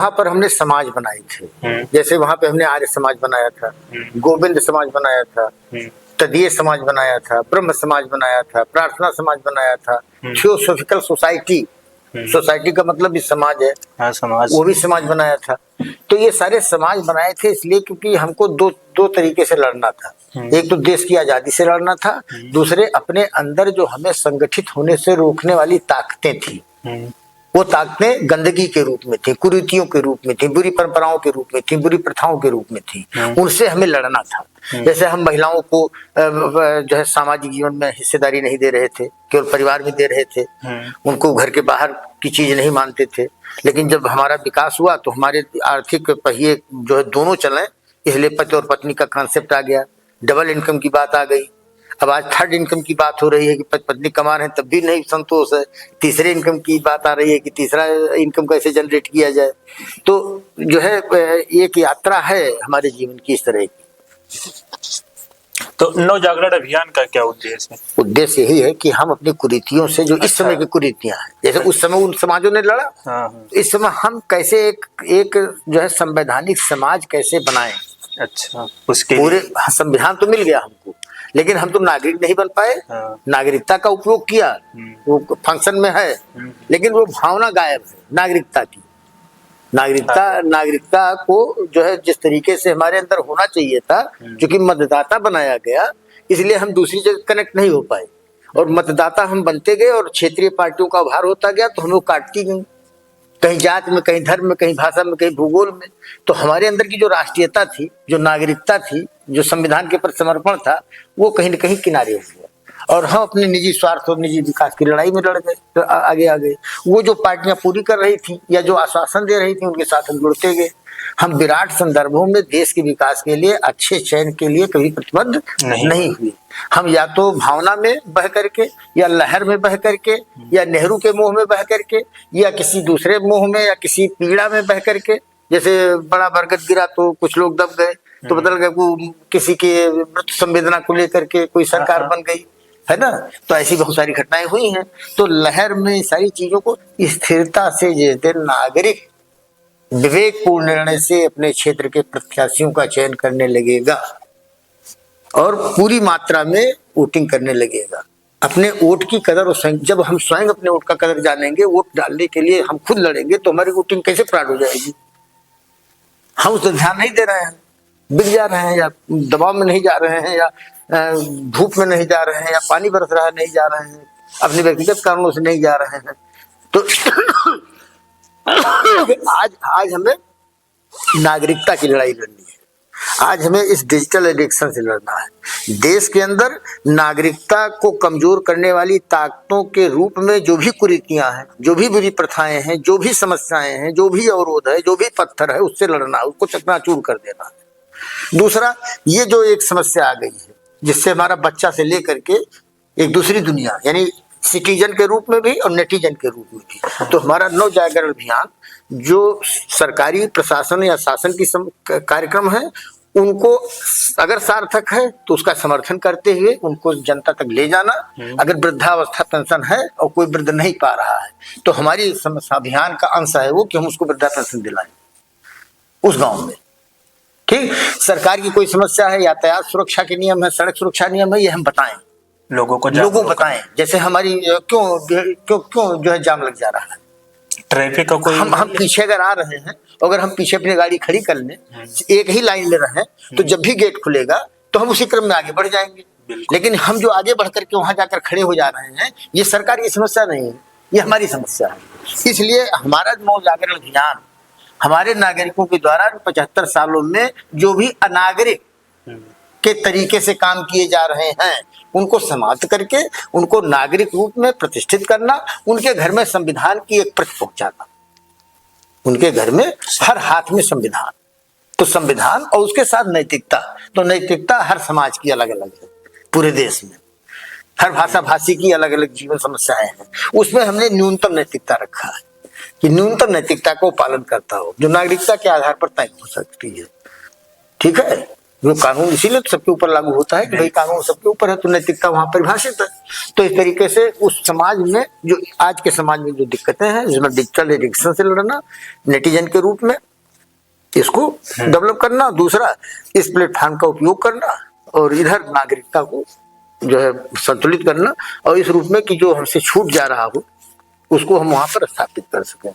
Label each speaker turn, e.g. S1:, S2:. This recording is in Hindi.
S1: वहां पर हमने समाज बनाए थे। जैसे वहां पे हमने आर्य समाज बनाया था, गोविंद समाज बनाया था, तदीय समाज बनाया था, ब्रह्म समाज बनाया था, प्रार्थना समाज बनाया था, थियोसॉफिकल सोसाइटी, सोसाइटी का मतलब भी समाज है,
S2: हाँ, समाज,
S1: वो भी समाज बनाया था। तो ये सारे समाज बनाए थे इसलिए क्योंकि हमको दो तरीके से लड़ना था। एक तो देश की आजादी से लड़ना था, दूसरे अपने अंदर जो हमें संगठित होने से रोकने वाली ताकतें थी, वो ताकतें गंदगी के रूप में थी, कुरीतियों के रूप में थी, बुरी परंपराओं के रूप में थी, बुरी प्रथाओं के रूप में थी, उनसे हमें लड़ना था। जैसे हम महिलाओं को जो है सामाजिक जीवन में हिस्सेदारी नहीं दे रहे थे, केवल परिवार में दे रहे थे, उनको घर के बाहर की चीज नहीं मानते थे। लेकिन जब हमारा विकास हुआ तो हमारे आर्थिक पहिए जो है दोनों चले, इसलिए पति और पत्नी का कॉन्सेप्ट आ गया, डबल इनकम की बात आ गई। अब आज थर्ड इनकम की बात हो रही है कि पत्नी कमा रहे हैं तब भी नहीं संतोष है, तीसरे इनकम की बात आ रही है कि तीसरा इनकम कैसे जनरेट किया जाए। तो जो है एक यात्रा है हमारे जीवन की इस तरह की।
S2: तो नव जागरण अभियान का क्या उद्देश्य है?
S1: उद्देश्य यही है कि हम अपनी कुरीतियों से, जो इस समय की कुरीतियां हैं, जैसे उस समय उन समाजों ने लड़ा, इस समय हम कैसे एक जो है संवैधानिक समाज कैसे बनाएं।
S2: अच्छा, उसके
S1: पूरे संविधान तो मिल गया हमको, लेकिन हम तो नागरिक नहीं बन पाए। नागरिकता का उपयोग किया, वो फंक्शन में है, लेकिन वो भावना गायब है नागरिकता की। नागरिकता को जो है जिस तरीके से हमारे अंदर होना चाहिए था, क्योंकि मतदाता बनाया गया इसलिए हम दूसरी जगह कनेक्ट नहीं हो पाए, और मतदाता हम बनते गए और क्षेत्रीय पार्टियों का उभार होता गया तो हम लोग काटती गई, कहीं जात में, कहीं धर्म में, कहीं भाषा में, कहीं भूगोल में। तो हमारे अंदर की जो राष्ट्रीयता थी, जो नागरिकता थी, जो संविधान के प्रति समर्पण था, वो कहीं न कहीं किनारे हो गया और हम अपने निजी स्वार्थ और निजी विकास की लड़ाई में लड़ गए, तो आगे आ गए। वो जो पार्टियां पूरी कर रही थी या जो आश्वासन दे रही थी उनके साथ हम जुड़ते गए। हम विराट संदर्भों में देश के विकास के लिए, अच्छे चयन के लिए कभी प्रतिबद्ध नहीं हुए। हम या तो भावना में बह करके, या लहर में बह करके, या नेहरू के मोह में बह करके, या किसी दूसरे मोह में, या किसी पीड़ा में बह करके। जैसे बड़ा बरगद गिरा तो कुछ लोग दब गए, तो बदल गए, किसी के मृत्यु संवेदना को लेकर के कोई सरकार बन गई, है ना। तो ऐसी बहुत सारी घटनाएं हुई हैं। तो लहर में सारी चीजों को स्थिरता से, जैसे नागरिक विवेकपूर्ण निर्णय से अपने क्षेत्र के प्रत्याशियों का चयन करने लगेगा और पूरी मात्रा में वोटिंग करने लगेगा। अपने वोट की कदर और जब हम स्वयं अपने वोट का कदर जानेंगे, वोट डालने के लिए हम खुद लड़ेंगे, तो हमारी वोटिंग कैसे प्राप्त हो जाएगी। हम उस पर ध्यान नहीं दे रहे हैं, बिक जा रहे हैं, या दबाव में नहीं जा रहे हैं, या धूप में नहीं जा रहे हैं, या पानी बरस रहा है नहीं जा रहे हैं, अपने व्यक्तिगत कारणों से नहीं जा रहे हैं। तो आज हमें नागरिकता की लड़ाई लड़नी है। आज हमें इस डिजिटल एडिक्शन से लड़ना है। देश के अंदर नागरिकता को कमजोर करने वाली ताकतों के रूप में जो भी कुरीतियां हैं, जो भी बुरी प्रथाएं हैं, जो भी समस्याएं हैं, जो भी अवरोध है, जो भी पत्थर है, उससे लड़ना, उसको चकनाचूर कर देना है। दूसरा, ये जो एक समस्या आ गई है जिससे हमारा बच्चा से लेकर के एक दूसरी दुनिया, यानी सिटीजन के रूप में भी और नेटीजन के रूप में भी, तो हमारा नव जागरण अभियान जो सरकारी प्रशासन या शासन की कार्यक्रम है, उनको अगर सार्थक है तो उसका समर्थन करते हुए उनको जनता तक ले जाना। अगर वृद्धावस्था पेंशन है और कोई वृद्ध नहीं पा रहा है, तो हमारी अभियान का अंश है वो कि हम उसको वृद्धा पेंशन दिलाएं उस गांव में। ठीक, सरकार की कोई समस्या है, यातायात सुरक्षा के नियम है, सड़क सुरक्षा नियम है, ये हम बताएं, लोगों को बताएं। जैसे हमारी क्यों जो है जाम लग जा रहा है,
S2: ट्रैफिक का कोई,
S1: हम पीछे अगर आ रहे हैं, अगर हम पीछे अपनी गाड़ी खड़ी कर लें, एक ही लाइन में रहें, तो जब भी गेट खुलेगा तो हम उसी क्रम में आगे बढ़ जाएंगे। लेकिन हम जो आगे बढ़ करके वहां जाकर खड़े हो जा रहे हैं, ये सरकार की समस्या नहीं है, ये हमारी समस्या है। इसलिए हमारा नव जागरण अभियान हमारे नागरिकों के द्वारा 75 सालों में जो भी अनागरिक के तरीके से काम किए जा रहे हैं, उनको समाप्त करके उनको नागरिक रूप में प्रतिष्ठित करना, उनके घर में संविधान की एक प्रति पहुंचाना, उनके घर में हर हाथ में संविधान, तो संविधान और उसके साथ नैतिकता। तो नैतिकता हर समाज की अलग अलग है, पूरे देश में हर भाषा भाषी की अलग अलग जीवन समस्याएं हैं, उसमें हमने न्यूनतम नैतिकता रखा है कि न्यूनतम नैतिकता को पालन करता हो, जो नागरिकता के आधार पर तय हो सकती है। ठीक है, जो कानून इसीलिए तो सबके ऊपर लागू होता है कि भाई कानून सबके ऊपर है, तो नैतिकता वहां परिभाषित है। तो इस तरीके से उस समाज में, जो आज के समाज में जो दिक्कतें हैं, जिसमें डिजिटल एडिक्शन से लड़ना नेटिजन के रूप में, इसको डेवलप करना, दूसरा इस प्लेटफॉर्म का उपयोग करना, और इधर नागरिकता को जो है संतुलित करना, और इस रूप में कि जो हमसे छूट जा रहा हो उसको हम वहां पर स्थापित कर सकें।